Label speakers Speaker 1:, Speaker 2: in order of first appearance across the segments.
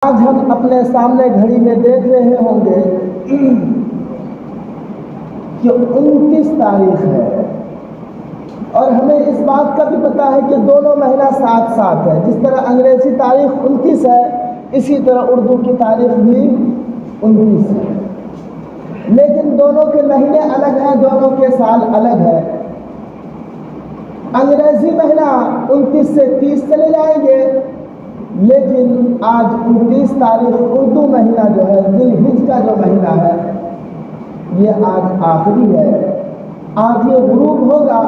Speaker 1: آج ہم اپنے سامنے گھڑی میں دیکھ رہے ہوں گے کہ 29 تاریخ ہے، اور ہمیں اس بات کا بھی پتہ ہے کہ دونوں مہینہ ساتھ ساتھ ہے۔ جس طرح انگریزی تاریخ 29 ہے، اسی طرح اردو کی تاریخ بھی 29 ہے، لیکن دونوں کے مہینے الگ ہیں، دونوں کے سال الگ ہے۔ انگریزی مہینہ 29 سے 30 چلے جائیں گے، لیکن آج 29 تاریخ اردو مہینہ جو ہے، ذی الحجہ کا جو مہینہ ہے، یہ آج آخری ہے۔ آج یہ غروب ہوگا،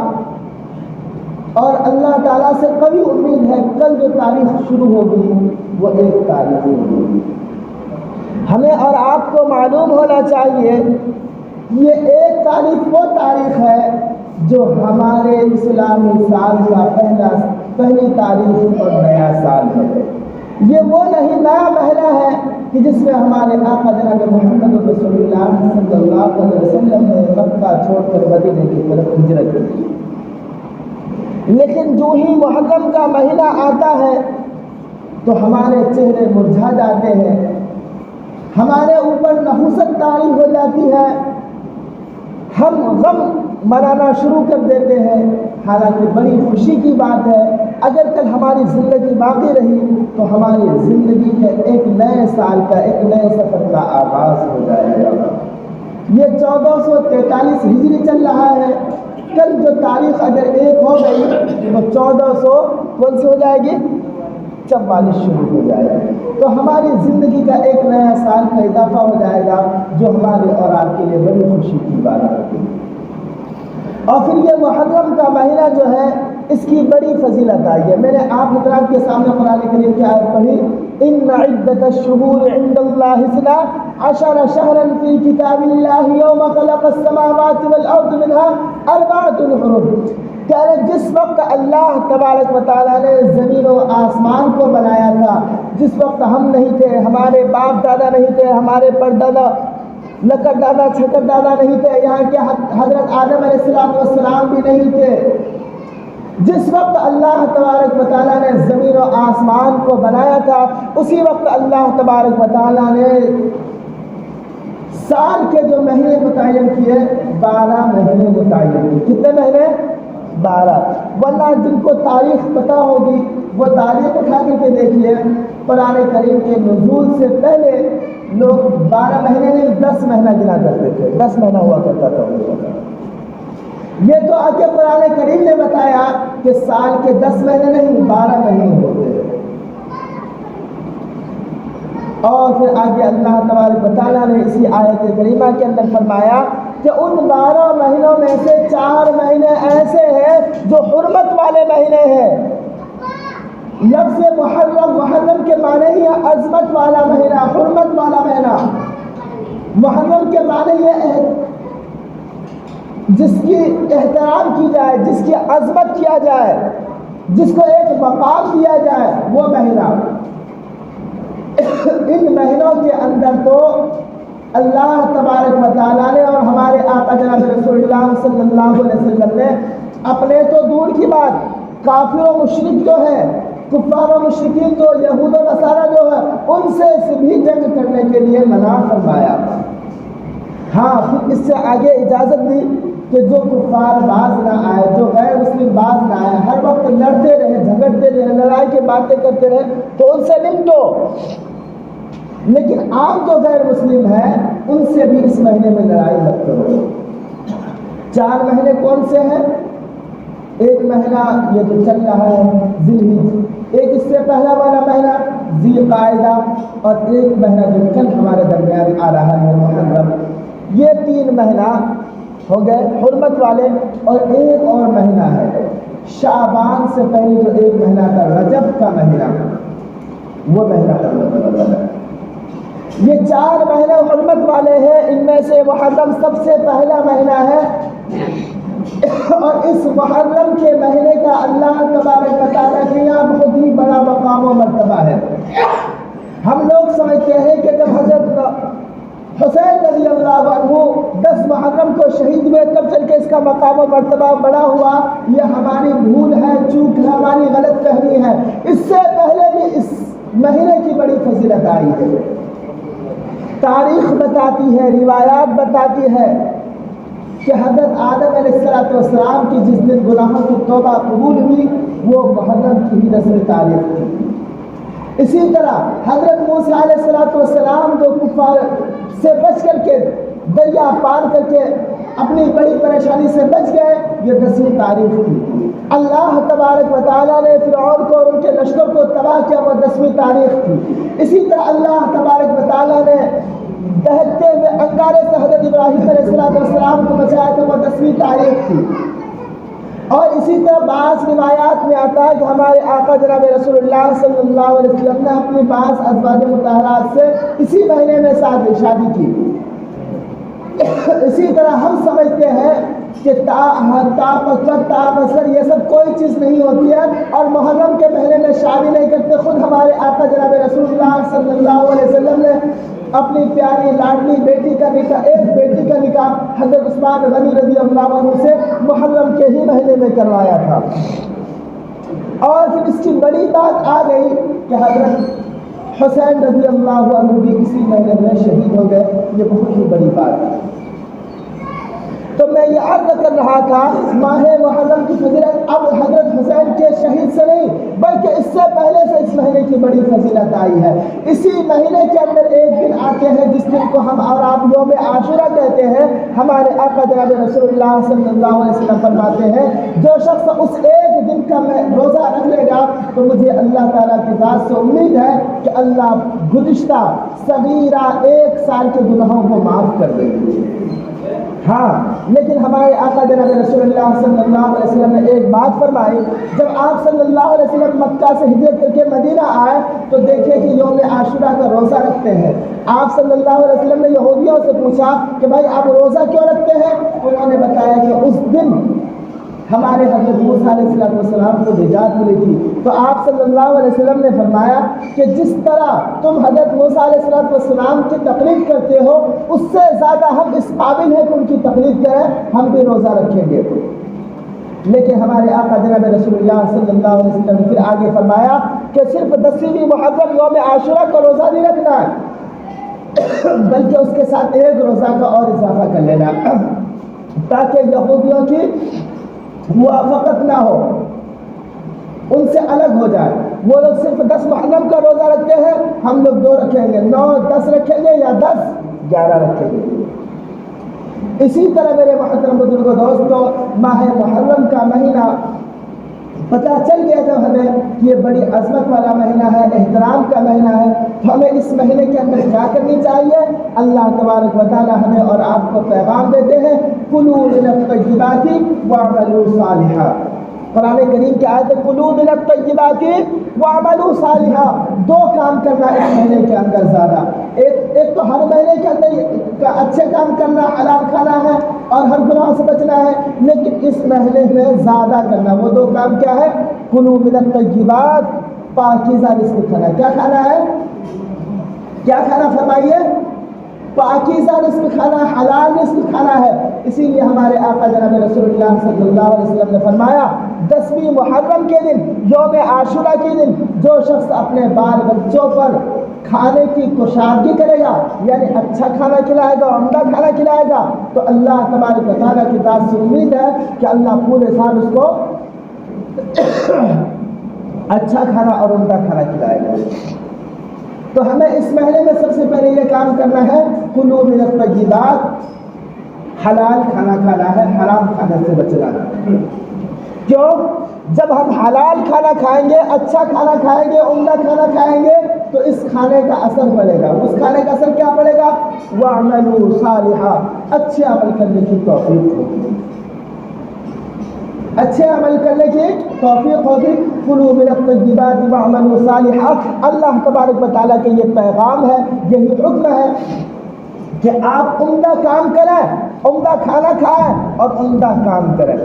Speaker 1: اور اللہ تعالیٰ سے قوی امید ہے کل جو تاریخ شروع ہوگی وہ 1 تاریخ ہوگی۔ ہمیں اور آپ کو معلوم ہونا چاہیے یہ 1 تاریخ وہ تاریخ ہے جو ہمارے اسلامی سال کا پہلی تاریخ اور نیا سال ہے۔ یہ وہ نہیں نیا مہینہ ہے کہ جس میں ہمارے آقا جناب محمد رسول اللہ صلی اللہ علیہ وسلم نے مکہ چھوڑ کر مدینے کی طرف ہجرت کی، لیکن جو ہی محرم کا مہینہ آتا ہے تو ہمارے چہرے مرجھا جاتے ہیں، ہمارے اوپر نحوست طاری ہو جاتی ہے، ہم غم منانا شروع کر دیتے ہیں۔ حالانکہ بڑی خوشی کی بات ہے، اگر کل ہماری زندگی باقی رہی تو ہماری زندگی کے ایک نئے سال کا، ایک نئے سفر کا آغاز ہو جائے گا۔ یہ 1443 ہجری چل رہا ہے، کل جو تاریخ اگر 1 ہو گئی تو 1400 کون سی ہو جائے گی؟ 44 شروع ہو جائے گا۔ تو ہماری زندگی کا ایک نیا سال کا اضافہ ہو جائے گا، جو ہمارے اور آپ کے لیے بڑی خوشی کی بات ہوگی۔ اور پھر یہ محرم کا مہینہ جو ہے، اس کی بڑی فضیلت آئی ہے۔ میں نے آپ حضرات کے سامنے قرآن کریم کی آیت پڑھی، ان عدۃ الشہور عند اللہ 12 شہرا فی کتاب اللہ یوم خلق السماوات والارض منها 4 حرم۔ کہ جس وقت اللہ تبارک و تعالیٰ نے زمین و آسمان کو بنایا تھا، جس وقت ہم نہیں تھے، ہمارے باپ دادا نہیں تھے، ہمارے پردادا لکڑ دادا چھکر دادا نہیں تھے، یہاں کے حضرت آدم علیہ السلام بھی نہیں تھے، جس وقت اللہ تبارک و تعالیٰ نے زمین و آسمان کو بنایا تھا، اسی وقت اللہ تبارک و تعالیٰ نے سال کے جو مہینے متعین کیے 12 مہینے متعین کیے۔ کتنے مہینے؟ 12۔ ورنہ جن کو تاریخ پتہ ہوگی وہ تاریخ اٹھا کے دیکھیے، قرآن کریم کے نزول سے پہلے لوگ 12 مہینے نہیں 10 مہینہ گنا کرتے تھے، 10 مہینہ ہوا کرتا تھا ان کو۔ یہ تو آگے قرآن کریم نے بتایا کہ سال کے 10 مہینے نہیں 12 مہینے ہوتے ہیں۔ اور پھر آگے اللہ تبارک و تعالیٰ نے اسی آیت کریمہ کے اندر فرمایا کہ ان 12 مہینوں میں سے 4 مہینے ایسے ہیں جو حرمت والے مہینے ہیں۔ لفظ محرم کے معنی ہی ہے عظمت والا مہینہ، حرمت والا مہینہ۔ محرم کے معنی یہ ہے جس کی احترام کی جائے، جس کی عظمت کیا جائے، جس کو ایک مقام دیا جائے، وہ مہینہ۔ ان مہینوں کے اندر تو اللہ تبارک و تعالیٰ نے اور ہمارے آقا جناب رسول اللہ صلی اللہ علیہ وسلم نے اپنے تو دور کی بات، کافر و مشرک جو ہے، کفار و مشرکین جو یہود و نصارہ جو ہے، ان سے بھی جنگ کرنے کے لیے منع فرمایا۔ ہاں پھر اس سے آگے اجازت دی کہ جو کفار باز نہ آئے، جو غیر مسلم باز نہ آئے، ہر وقت لڑتے رہے، جھگڑتے رہے، لڑائی کی باتیں کرتے رہے تو ان سے نمٹو، لیکن عام جو غیر مسلم ہیں ان سے بھی اس مہینے میں لڑائی مت کرو۔ 4 مہینے کون سے ہیں؟ ایک مہینہ یہ جو چل رہا ہے ذی الحجہ، ایک اس سے پہلا والا مہینہ ذی القعدہ، اور ایک مہینہ جو کل ہمارے درمیان آ رہا ہے محرم۔ یہ 3 مہینہ ہو گئے حرمت والے، اور ایک اور مہینہ ہے شعبان سے پہلے جو ایک مہینہ تھا رجب کا مہینہ، وہ مہینہ حرمت والا ہے۔ یہ 4 مہینے حرمت والے ہیں، ان میں سے محرم سب سے پہلا مہینہ ہے، اور اس محرم کے مہینے کا اللہ تبارک و تعالیٰ کے یہاں بہت ہی بڑا مقام و مرتبہ ہے۔ ہم لوگ سمجھتے ہیں کہ جب حضرت حسین رضی اللہ عنہ 10 محرم کو شہید ہوئے تب چل کے اس کا مقام و مرتبہ بڑا ہوا، یہ ہماری بھول ہے، چوک ہے، ہماری غلط فہمی ہے۔ اس سے پہلے بھی اس مہینے کی بڑی فضیلت آئی ہے۔ تاریخ بتاتی ہے، روایات بتاتی ہے کہ حضرت آدم علیہ السلام کی جس دن گناہوں کی توبہ قبول ہوئی وہ محرم کی ہی رسم تاریخ تھی۔ اسی طرح حضرت موسیٰ علیہ السلام جو کفار سے بچ کر کے دریا پار کر کے اپنی بڑی پریشانی سے بچ گئے، یہ 10ویں تاریخ تھی۔ اللہ تبارک و تعالیٰ نے فرعون کو اور ان کے لشکر کو تباہ کیا، وہ 10ویں تاریخ تھی۔ اسی طرح اللہ تبارک و تعالیٰ نے دہتے ہوئے انگارے سے حضرت ابراہیم علیہ السلام کو بچایا تھا، وہ 10ویں تاریخ تھی۔ اور اسی طرح بعض روایات میں آتا ہے کہ ہمارے آقا جناب رسول اللہ صلی اللہ علیہ وسلم نے اپنی بعض ازواج مطہرات سے اسی مہینے میں شادی کی۔ اسی طرح ہم سمجھتے ہیں کہ تا بسر یہ سب کوئی چیز نہیں ہوتی ہے، اور محرم کے مہینے میں شادی نہیں کرتے۔ خود ہمارے آقا جناب رسول اللہ صلی اللہ علیہ وسلم نے اپنی پیاری لاڈلی بیٹی کا نکاح، ایک بیٹی کا نکاح حضرت عثمان غنی رضی اللہ عنہ سے محرم کے ہی مہینے میں کروایا تھا۔ اور پھر اس کی بڑی بات آ گئی کہ حضرت حسین رضی اللہ عنہ بھی اسی مہینے میں شہید ہو گئے، یہ بہت ہی بڑی بات ہے۔ تو میں یہ عرض کر رہا تھا ماہ محرم کی فضیلت اب حضرت حسین کے شہید سے نہیں بلکہ اس سے پہلے سے اس مہینے کی بڑی فضیلت آئی ہے۔ اسی مہینے کے اندر ایک دن آتے ہیں جس دن کو ہم اور آپ یوم عاشورہ کہتے ہیں۔ ہمارے آقا جناب رسول اللہ صلی اللہ علیہ وسلم فرماتے ہیں جو شخص اس ایک دن کا روزہ رکھ لے گا تو مجھے اللہ تعالیٰ کی ذات سے امید ہے کہ اللہ گزشتہ صغیرہ 1 سال کے گناہوں کو معاف کر دیں گے۔ ہاں، لیکن ہمارے آقا جناب رسول اللہ صلی اللہ علیہ وسلم نے ایک بات فرمائی، جب آپ صلی اللہ علیہ وسلم مکہ سے ہجرت کر کے مدینہ آئے تو دیکھے کہ یوم عاشورہ کا روزہ رکھتے ہیں۔ آپ صلی اللہ علیہ وسلم نے یہودیوں سے پوچھا کہ بھائی آپ روزہ کیوں رکھتے ہیں؟ انہوں نے بتایا کہ اس دن ہمارے حضرت موسیٰ علیہ السلام کو نجات ملی تھی۔ تو آپ صلی اللہ علیہ وسلم نے فرمایا کہ جس طرح تم حضرت موسیٰ علیہ السلام کی تقلید کرتے ہو اس سے زیادہ ہم اس قابل ہیں کہ ان کی تقلید کریں، ہم بھی روزہ رکھیں گے۔ لیکن ہمارے آقا جناب رسول اللہ صلی اللہ علیہ وسلم نے پھر آگے فرمایا کہ صرف 10ویں محرم یوم عاشورہ کا روزہ نہیں رکھنا ہے بلکہ اس کے ساتھ ایک روزہ کا اور اضافہ کر لینا تاکہ یہودیوں کی موافقت نہ ہو، ان سے الگ ہو جائے۔ وہ لوگ صرف 10 محرم کا روزہ رکھتے ہیں، ہم لوگ 2 رکھیں گے، 9 10 رکھیں گے یا 10 11 رکھیں گے۔ اسی طرح میرے محترم بزرگوں دوستو، ماہ محرم کا مہینہ پتہ چل گیا جب ہمیں کہ یہ بڑی عظمت والا مہینہ ہے، احترام کا مہینہ ہے، تو ہمیں اس مہینے کے اندر کیا کرنی چاہیے؟ اللہ تبارک و تعالیٰ ہمیں اور آپ کو پیغام دیتے ہیں کلوا من الطیبات واعملوا صالحا۔ قرآن کریم کی آیت ہے کلوا من الطیبات واعملوا صالحا۔ 2 کام کرنا اس مہینے کے اندر زیادہ، ایک تو ہر مہینے کے اندر اچھے کام کرنا، حلال کھانا ہے اور ہر گناہ سے بچنا ہے، لیکن اس مہینے میں زیادہ کرنا۔ وہ 2 کام کیا ہے؟ کلوا من الطیبات، پاکیزہ رزق کھانا۔ کیا کھانا ہے؟ کیا کھانا فرمائیے؟ پاکیزہ رزق کھانا، حلال رزق کھانا ہے۔ اسی لیے ہمارے آقا جناب رسول اللہ صلی اللہ علیہ وسلم نے فرمایا 10ویں محرم کے دن، یوم عاشورہ کے دن، جو شخص اپنے بال بچوں پر کھانے کی کشادگی کرے گا، یعنی اچھا کھانا کھلائے گا، عمدہ کھانا کھلائے گا، تو اللہ تبارک و تعالیٰ کی ذات سے امید ہے کہ اللہ پورے سال اس کو اچھا کھانا اور عمدہ کھانا کھلائے گا۔ تو ہمیں اس مہینے میں سب سے پہلے یہ کام کرنا ہے کلوا من الطیبات، حلال کھانا کھانا ہے، حرام کھانے سے بچنا ہے۔ کیوں؟ جب ہم حلال کھانا کھائیں گے، اچھا کھانا کھائیں گے، عمدہ کھانا کھائیں گے تو اس کھانے کا اثر پڑے گا۔ اس کھانے کا اثر کیا پڑے گا؟ وَاعْمَلُوا صَالِحًا، اچھے عمل کرنے کی توفیق ہوگی، اچھے عمل کرنے کی توفیق ہوگی۔ کلوا من الطیبات واعملوا صالحا۔ اللہ تبارک و تعالیٰ کے یہ پیغام ہے، یہی حکم ہے کہ آپ عمدہ کام کریں، عمدہ کھانا کھائیں اور عمدہ کام کریں۔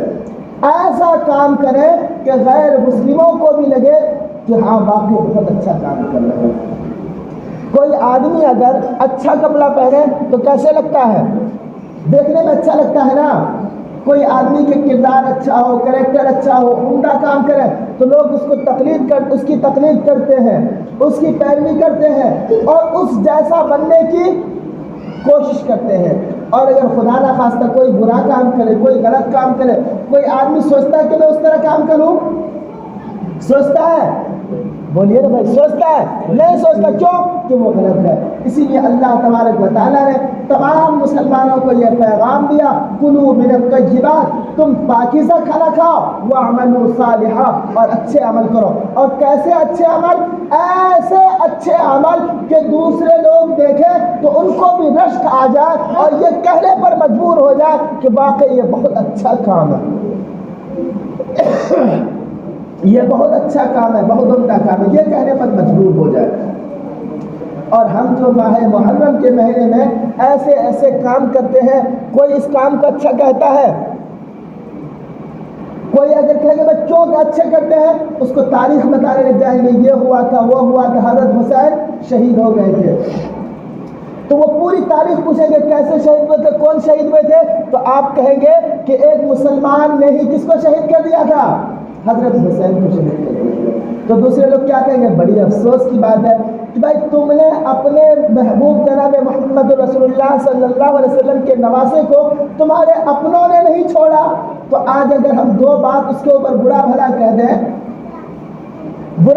Speaker 1: ایسا کام کریں کہ غیر مسلموں کو بھی لگے کہ ہاں واقعی بہت اچھا کام کر رہے ہیں۔ کوئی آدمی اگر اچھا کپڑا پہنے تو کیسے لگتا ہے؟ دیکھنے میں اچھا لگتا ہے نا۔ کوئی آدمی کے کردار اچھا ہو، کریکٹر اچھا ہو، عمدہ کام کرے تو لوگ اس کی تقلید کرتے ہیں، اس کی پیروی کرتے ہیں اور اس جیسا بننے کی کوشش کرتے ہیں۔ اور اگر خدا نہ خواستہ کوئی برا کام کرے، کوئی غلط کام کرے، کوئی آدمی سوچتا ہے کہ میں اس طرح کام کروں؟ سوچتا ہے؟ بولیے نا بھائی، سوچتا ہے؟ نہیں سوچتا۔ کیوں؟ کہ وہ غلط ہے۔ اسی لیے اللہ تبارک و تعالیٰ نے تمام مسلمانوں کو یہ پیغام دیا، کلوا من الطیبات، تم پاکیزہ کھانا کھاؤ، واعملوا صالحا، اور اچھے عمل کرو۔ اور کیسے اچھے عمل؟ ایسے اچھے عمل کہ دوسرے لوگ دیکھیں تو ان کو بھی رشک آ جائے اور یہ کہنے پر مجبور ہو جائے کہ واقعی یہ بہت اچھا کام ہے، یہ بہت اچھا کام ہے، بہت عمدہ کام ہے، یہ کہنے پر مجبور ہو جائے۔ اور ہم جو ماہ محرم کے مہینے میں ایسے ایسے کام کرتے ہیں، کوئی اس کام کو اچھا کہتا ہے، کوئی اگر کہے گا میں کیوں اچھے کرتے ہیں، اس کو تاریخ بتانے لگ جائیں گے، یہ ہوا تھا، وہ ہوا تھا، حضرت حسین شہید ہو گئے تھے، تو وہ پوری تاریخ پوچھیں گے کیسے شہید ہوئے تھے، کون شہید ہوئے تھے، تو آپ کہیں گے کہ ایک مسلمان نے ہی کس کو شہید کر دیا تھا؟ حضرت حسین کو شہید کر دیا۔ تو دوسرے لوگ کیا کہیں گے؟ بڑی افسوس کی بات ہے کہ بھائی تم نے اپنے محبوب جناب محمد رسول اللہ صلی اللہ علیہ وسلم کے نواسے کو تمہارے اپنوں نے نہیں چھوڑا۔ تو آج اگر ہم دو بات اس کے اوپر برا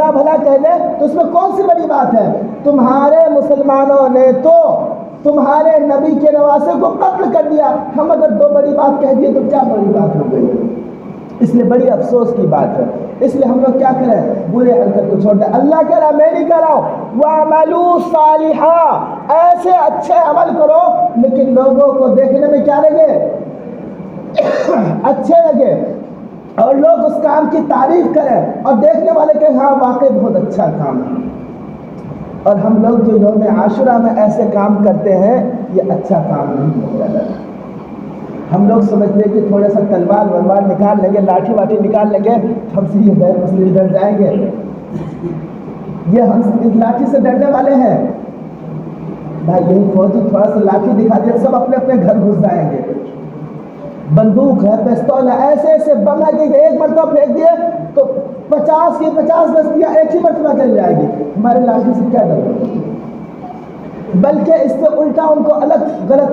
Speaker 1: بھلا کہہ دیں تو اس میں کون سی بڑی بات ہے؟ تمہارے مسلمانوں نے تو تمہارے نبی کے نواسے کو قتل کر دیا، ہم اگر دو بڑی بات کہہ دیے تو کیا بڑی بات ہو گئی؟ اس لیے بڑی افسوس کی بات ہے۔ اس لیے ہم لوگ کیا کریں؟ برے حرکت کو چھوڑ دیں۔ اللہ کہہ رہا میں نہیں کہہ رہا ہوں، وَعْمَلُوا صَالِحًا، ایسے اچھے عمل کرو لیکن لوگوں کو دیکھنے میں کیا لگے؟ اچھے لگے، اور لوگ اس کام کی تعریف کریں اور دیکھنے والے کہ ہاں واقعی بہت اچھا کام ہے۔ اور ہم لوگ جو یوم عاشورہ میں ایسے کام کرتے ہیں یہ اچھا کام نہیں ہوتا ہے۔ ہم لوگ سمجھتے ہیں کہ تھوڑا سا تلوار نکال لیں گے، لاٹھی واٹھی نکال لیں گے، ہم سے یہ غیر مسلم ڈر جائیں گے، یہ ہم اس لاٹھی سے ڈرنے والے ہیں۔ بھائی یہی فوجی تھوڑا سا لاٹھی دکھا دیا سب اپنے اپنے گھر گھس جائیں گے۔ بندوق ہے، پستول ہے، ایسے ایسے بم ہے کہ ایک مرتبہ پھینک دیے تو 50 کی 50 بستیاں ایک ہی مرتبہ چل جائے گی۔ ہمارے لاٹھی سے کیا ڈر ہوگا؟ بلکہ اس سے الٹا ان کو الگ غلط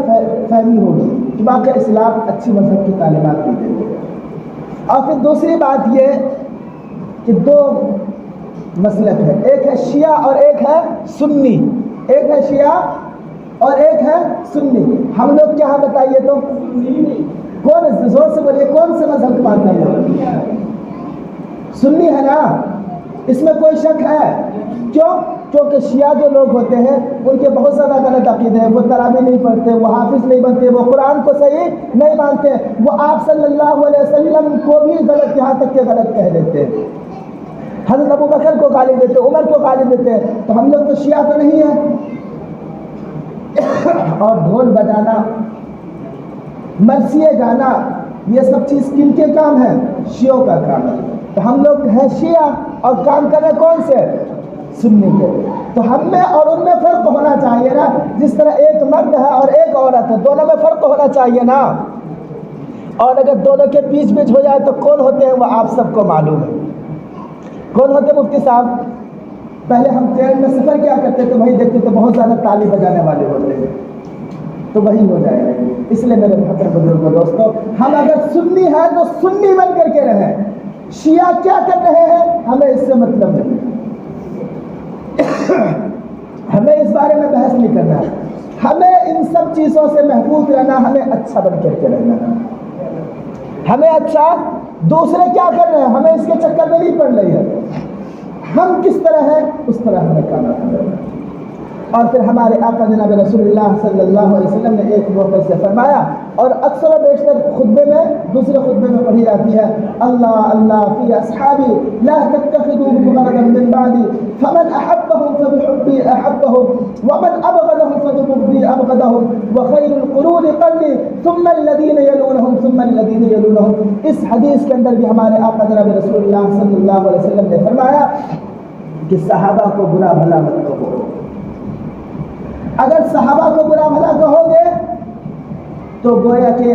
Speaker 1: فہمی ہوگی کہ واقعی اسلام اچھی مذہب کی تعلیمات دی گئی ہے۔ اور پھر دوسری بات یہ کہ دو مسلک ہے، ایک ہے شیعہ اور ایک ہے سنی، ایک ہے شیعہ اور ایک ہے سنی۔ ہم لوگ کیا بتائیے تو کون، زور سے بولیے، کون سے مذہب مانتے ہیں؟ سنی ہے نا، اس میں کوئی شک ہے؟ کیوں؟ کیونکہ شیعہ جو لوگ ہوتے ہیں ان کے بہت زیادہ غلط عقیدے ہیں، وہ تراویح نہیں پڑھتے، وہ حافظ نہیں بنتے، وہ قرآن کو صحیح نہیں مانتے، وہ آپ صلی اللہ علیہ وسلم کو بھی غلط، یہاں تک کہ غلط کہہ دیتے ہیں، حضرت ابو بکر کو گالی دیتے، عمر کو گالی دیتے۔ تو ہم لوگ تو شیعہ تو نہیں ہیں۔ اور ڈھول بجانا، مرثیے گانا، یہ سب چیز کن کے کام ہے؟ شیعوں کا کام ہے۔ تو ہم لوگ ہیں شیعہ اور کام کر رہے کون سے؟ سنی کے۔ تو ہم میں اور ان میں فرق ہونا چاہیے نا، جس طرح ایک مرد ہے اور ایک عورت ہے، دونوں میں فرق ہونا چاہیے نا۔ اور اگر دونوں کے بیچ ہو جائے تو کون ہوتے ہیں وہ آپ سب کو معلوم ہے۔ کون ہوتے ہیں مفتی صاحب؟ پہلے ہم ٹرین میں سفر کیا کرتے تو وہی دیکھتے تو بہت زیادہ تالی بجانے والے ہوتے ہیں، تو وہی ہو جائے گا۔ اس لیے میرے محترم بزرگوں دوستوں، ہم اگر سنی ہیں تو سنی بن کر کے رہیں۔ شیعہ کیا کر رہے ہیں ہمیں اس سے مطلب نہیں، ہمیں اس بارے میں بحث نہیں کرنا ہے، ہمیں ان سب چیزوں سے محفوظ رہنا، ہمیں اچھا بن کر کے رہنا ہے، ہمیں اچھا۔ دوسرے کیا کر رہے ہیں ہمیں اس کے چکر میں نہیں پڑ رہی ہے، ہم کس طرح ہیں اس طرح ہمیں کام کرنا ہے۔ اور پھر ہمارے آقا جناب رسول اللہ صلی اللہ علیہ وسلم نے ایک موقع سے فرمایا، اور اکثر و بیشتر خطبے میں، دوسرے خطبے میں پڑھی جاتی ہے، اللہ اللہ فی اصحابی لا تتخذوهم غرضا من بعدی فمن احبهم فبحبی احبهم ومن ابغضهم فببغضی ابغضهم وخیر القرون قرنی ثم الذین یلونهم ثم الذین یلونهم۔ اس حدیث کے اندر بھی ہمارے آقا جناب رسول اللہ صلی اللہ علیہ وسلم نے فرمایا کہ صحابہ کو برا بھلا مت کہو۔ اگر صحابہ کو برا بھلا کہو گے تو گویا کہ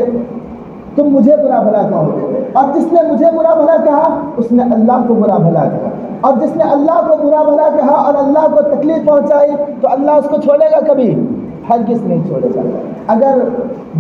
Speaker 1: تم مجھے برا بھلا کہو گے، اور جس نے مجھے برا بھلا کہا اس نے اللہ کو برا بھلا کہا، اور جس نے اللہ کو برا بھلا کہا اور اللہ کو تکلیف پہنچائی تو اللہ اس کو چھوڑے گا کبھی؟ ہرگز نہیں چھوڑے گا۔ اگر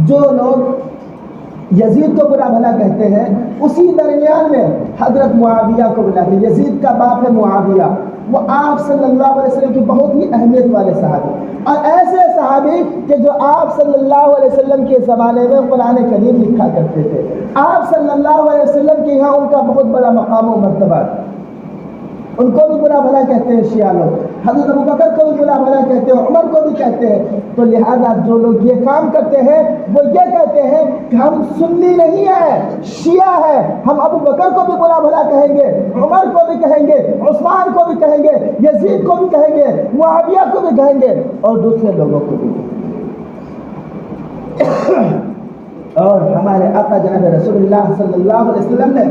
Speaker 1: جو لوگ یزید کو برا بھلا کہتے ہیں، اسی درمیان میں حضرت معاویہ کو بلاتے ہیں، یزید کا باپ ہے معاویہ، وہ آپ صلی اللہ علیہ وسلم کی بہت ہی اہمیت والے صحابی، اور ایسے صحابی کہ جو آپ صلی اللہ علیہ وسلم کے زمانے میں قرآن کریم لکھا کرتے تھے، آپ صلی اللہ علیہ وسلم کے یہاں ان کا بہت بڑا مقام و مرتبہ، ان کو بھی برا بھلا کہتے ہیں شیعہ لوگ، حضرت ابوبکر کو بھی برا بھلا کہتے ہیں، عمر کو بھی کہتے ہیں۔ تو لہذا جو لوگ یہ کام کرتے ہیں وہ یہ کہتے ہیں کہ ہم سنی نہیں ہیں، شیعہ ہیں، ہم ابوبکر کو بھی برا بھلا کہیں گے، عمر کو بھی کہیں گے، عثمان کو بھی کہیں گے، یزید کو بھی کہیں گے، معاویہ کو بھی کہیں گے، اور دوسرے لوگوں کو بھی۔ اور ہمارے آقا جناب رسول اللہ صلی اللہ علیہ وسلم نے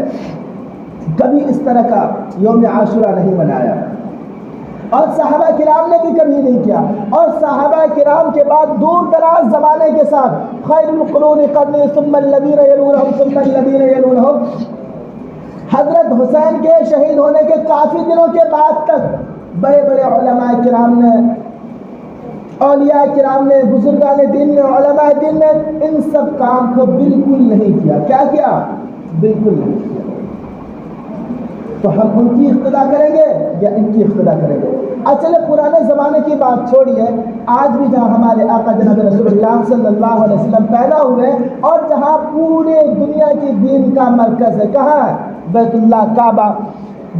Speaker 1: کبھی اس طرح کا یوم عاشورہ نہیں منایا، اور صحابہ کرام نے بھی کبھی نہیں کیا، اور صحابہ کرام کے بعد دور دراز زمانے کے ساتھ خیر القرون قرنی ثم الذین یلونہم ثم الذین یلونہم، حضرت حسین کے شہید ہونے کے کافی دنوں کے بعد تک بڑے بڑے علماء کرام نے، اولیاء کرام نے، بزرگان دین نے، علماء دین نے ان سب کام کو بالکل نہیں کیا۔ کیا کیا؟ بالکل نہیں کیا۔ تو ہم ان کی اقتدا کریں گے یا ان کی اقتدا کریں گے؟ چلے پرانے زمانے کی بات چھوڑیے، آج بھی جہاں ہمارے آقا جناب رسول اللہ صلی اللہ علیہ وسلم پیدا ہوئے اور جہاں پورے دنیا کی دین کا مرکز ہے، کہاں ہے؟ بیت اللہ، کعبہ۔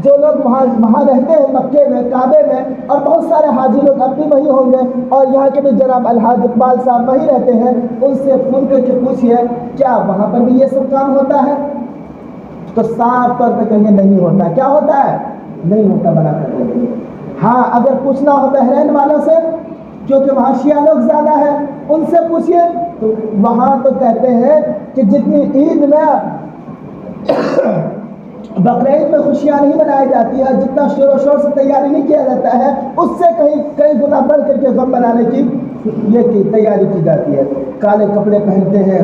Speaker 1: جو لوگ وہاں رہتے ہیں مکے میں، کعبے میں، اور بہت سارے حاجی لوگ اب بھی وہی ہوں گے، اور یہاں کے بھی جناب الحاج اقبال صاحب وہی رہتے ہیں، ان سے فون کر کے پوچھئے کیا وہاں پر بھی یہ سب کام ہوتا ہے؟ تو صاف طور پہ کہیں نہیں ہوتا۔ کیا ہوتا ہے؟ نہیں ہوتا، بنا کر دیں گے۔ ہاں اگر پوچھنا ہو بحرین والوں سے، کیونکہ وہاں شیعہ لوگ زیادہ ہیں، ان سے پوچھئے تو وہاں تو کہتے ہیں کہ جتنی عید میں بقرعید میں خوشیاں نہیں منائی جاتی ہے، جتنا شور و شور سے تیاری نہیں کیا جاتا ہے، اس سے کئی گنا بڑھ کر کے غم منانے کی یہ تیاری کی جاتی ہے۔ کالے کپڑے پہنتے ہیں،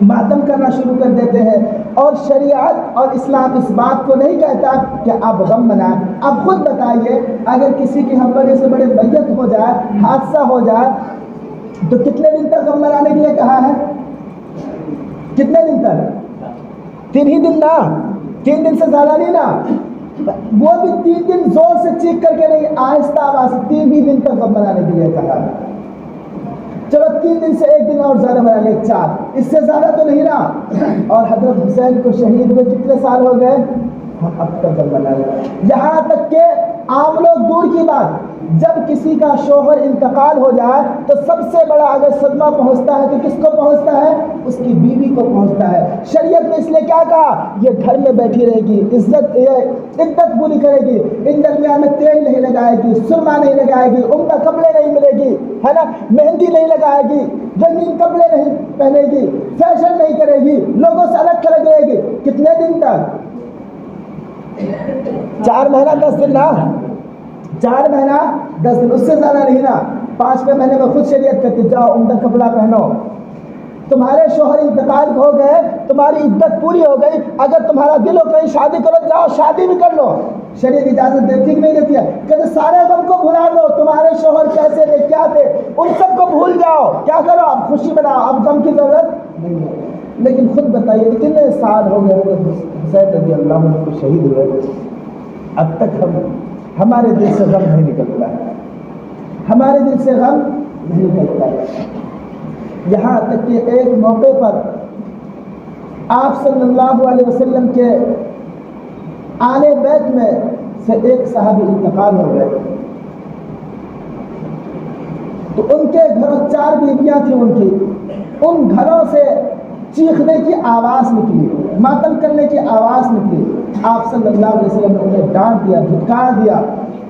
Speaker 1: ماتم کرنا شروع کر دیتے ہیں، اور شریعت اور اسلام اس بات کو نہیں کہتا کہ آپ غم منائیں۔ آپ خود بتائیے، اگر کسی کی ہم بڑے سے بڑے میت ہو جائے، حادثہ ہو جائے، تو کتنے دن تک غم منانے کے لیے کہا ہے؟ کتنے دن تک؟ 3 ہی دن نا، 3 دن سے زیادہ نہیں نا، وہ بھی 3 دن زور سے چیخ کر کے نہیں، آہستہ آواز 3 ہی دن تک غم منانے کے لیے کہا ہے۔ چلو 3 دن سے 1 دن اور زیادہ بنا لیں، 4، اس سے زیادہ تو نہیں نا۔ اور حضرت حسین کو شہید ہوئے کتنے سال ہو گئے؟ ہم اب تک غم منا رہے ہیں۔ یہاں تک کہ عام لوگ دور کی بات، جب کسی کا شوہر انتقال ہو جائے تو سب سے بڑا اگر صدمہ پہنچتا ہے تو کس کو پہنچتا ہے؟ اس کی بیوی کو پہنچتا ہے۔ شریعت نے اس لیے کیا کہا؟ یہ گھر میں بیٹھی رہے گی، عدت پوری کرے گی، ان درمیان میں تیل نہیں لگائے گی، سرما نہیں لگائے گی، عمدہ کپڑے نہیں ملے گی، ہے نا، مہندی نہیں لگائے گی، رنگین کپڑے نہیں پہنے گی، فیشن نہیں کرے گی، لوگوں سے الگ تھلگ رہے گی۔ کتنے دن تک؟ 4 مہینہ 10 دن نا، 4 مہینہ 10 دن، اس سے زیادہ نہیں نا۔ 5ویں مہینے میں خود شریعت کہتی جاؤ عمدہ کپڑا پہنو۔ تمہارے شوہر انتقال ہو گئے، تمہاری عدت پوری ہو گئی، اگر تمہارا دل ہو کہیں شادی کرو، جاؤ شادی بھی کر لو۔ شریعت اجازت دیتی کہ نہیں دیتی ہے؟ کہ سارے غم کو بھلا دو، تمہارے شوہر کیسے تھے، کیا تھے، ان سب کو بھول جاؤ، کیا کرو، اب خوشی مناؤ، اب غم کی ضرورت نہیں ہے۔ لیکن خود بتائیے اتنے سال ہو گئے حسین رضی اللہ عنہ کو شہید ہوئے، اب تک ہمارے دل سے غم نہیں نکلتا ہے، ہمارے دل سے غم نہیں نکلتا ہے۔ یہاں تک کہ ایک موقع پر آپ صلی اللہ علیہ وسلم کے آل بیت میں سے ایک صحابی انتقال ہو گئے، تو ان کے گھروں 4 بیویاں تھیں، ان گھروں سے چیخنے کی آواز نکلی، ماتم کرنے کی آواز نکلی۔ آپ صلی اللہ علیہ وسلم نے انہیں ڈانٹ دیا، دھتکار دیا،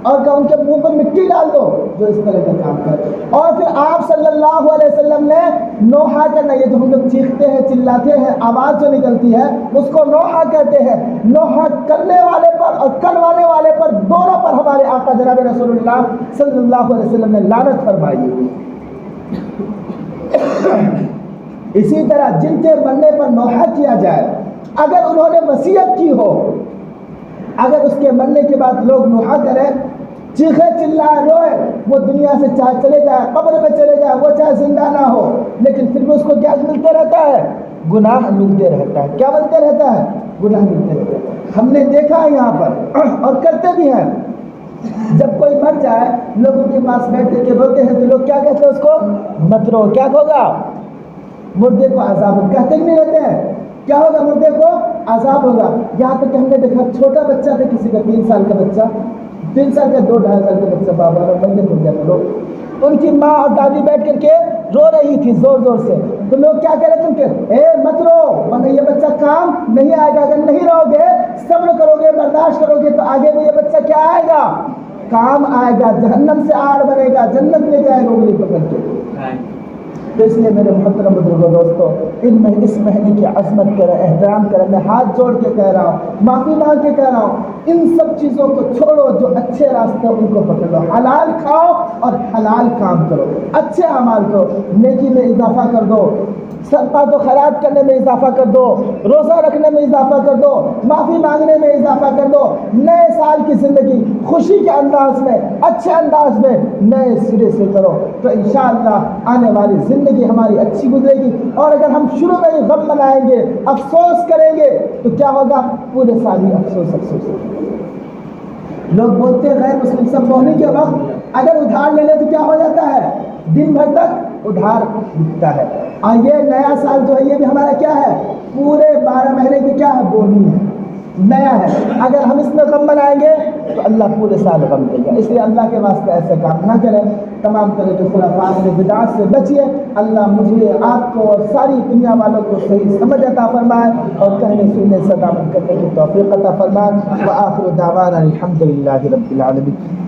Speaker 1: اور کہا ان کے منہ پر مٹی ڈال دو جو اس طرح کا کام کرے۔ اور پھر آپ صلی اللہ علیہ وسلم نے نوحہ کرنا، یہ جو ہم لوگ چیختے ہیں، چلاتے ہیں، آواز جو نکلتی ہے اس کو نوحہ کہتے ہیں۔ نوحہ کرنے والے پر اور کروانے والے پر، دونوں پر ہمارے آقا جناب رسول اللہ صلی اللہ علیہ وسلم نے لعنت فرمائی۔ اسی طرح جن کے مرنے پر نوحہ کیا جائے، اگر انہوں نے وصیت کی ہو، اگر اس کے مرنے کے بعد لوگ نوحہ کریں، چیخے چلائے روئے، وہ دنیا سے چاہے چلے جائے، قبر میں چلے جائے، وہ چاہے زندہ نہ ہو، لیکن پھر بھی اس کو کیا ملتے رہتا ہے؟ گناہ ملتے رہتا ہے۔ کیا ملتے رہتا ہے؟ گناہ ملتے رہتا ہے۔ ہم نے دیکھا ہے یہاں پر اور کرتے بھی ہیں، جب کوئی مر جائے لوگ ان کے پاس بیٹھ کے روتے ہیں تو لوگ کیا کہتے ہیں اس کو؟ مت رو، کیا ہوگا؟ مردے کو عذاب کہتے نہیں رہتے ہیں، کیا ہوگا؟ مردے کو عذاب ہوگا۔ یہاں تک کہ ہم نے دیکھا چھوٹا بچہ تھا، کسی کا 3 سال کا بچہ، 3 سال کا 2-2.5 سال کا بچہ، بابا اور بندے ہو گیا تھا لوگ، ان کی ماں اور دادی بیٹھ کر کے رو رہی تھی زور زور سے، تو لوگ کیا کہہ رہے تھے کہ اے مت رو، ورنہ یہ بچہ کام نہیں آئے گا، اگر نہیں رہو گے، صبر کرو گے، برداشت کرو گے تو آگے بھی یہ بچہ کیا آئے گا؟ کام آئے گا، جہنم سے آڑ بنے گا، جنت لے جائے گا انگلی پکڑ کے۔ تو اس لیے میرے محترم بزرگوں دوستو، اس مہینے کی عظمت کریں، احترام کریں، میں ہاتھ جوڑ کے کہہ رہا ہوں، معافی مانگ کے کہہ رہا ہوں، ان سب چیزوں کو چھوڑو، جو اچھے راستے ان کو پکڑ لو، حلال کھاؤ اور حلال کام کرو، اچھے اعمال کرو، نیکی میں اضافہ کر دو، صدقات و خیرات کرنے میں اضافہ کر دو، روزہ رکھنے میں اضافہ کر دو، معافی مانگنے میں اضافہ کر دو، نئے سال کی زندگی خوشی کے انداز میں، اچھے انداز میں نئے سرے سے کرو، تو انشاءاللہ آنے والی زندگی ہماری اچھی گزرے گی۔ اور اگر ہم شروع میں ہی غم منائیں گے، افسوس کریں گے، تو کیا ہوگا؟ پورے سال ہی افسوس ہوگا۔ لوگ بولتے ہیں غیر مسلم سب بولنے کے وقت اگر ادھار لے لے تو کیا ہو جاتا ہے؟ دن بھر تک ادھار بکتا ہے۔ اور یہ نیا سال جو ہے یہ بھی ہمارا کیا ہے؟ پورے 12 مہینے کی کیا ہے؟ بونی ہے، نیا ہے۔ اگر ہم اس میں غم منائیں گے تو اللہ پورے سال غم دے گا۔ اس لیے اللہ کے واسطے ایسے کام نہ کریں، تمام طرح کے خرافات سے، بدعات سے بچیے۔ اللہ مجھے، آپ کو اور ساری دنیا والوں کو صحیح سمجھ عطا فرمائے اور کہنے سننے سے عمل کرنے کی توفیق عطا فرمائے۔ وآخر دعوانا الحمد للہ رب العالمین۔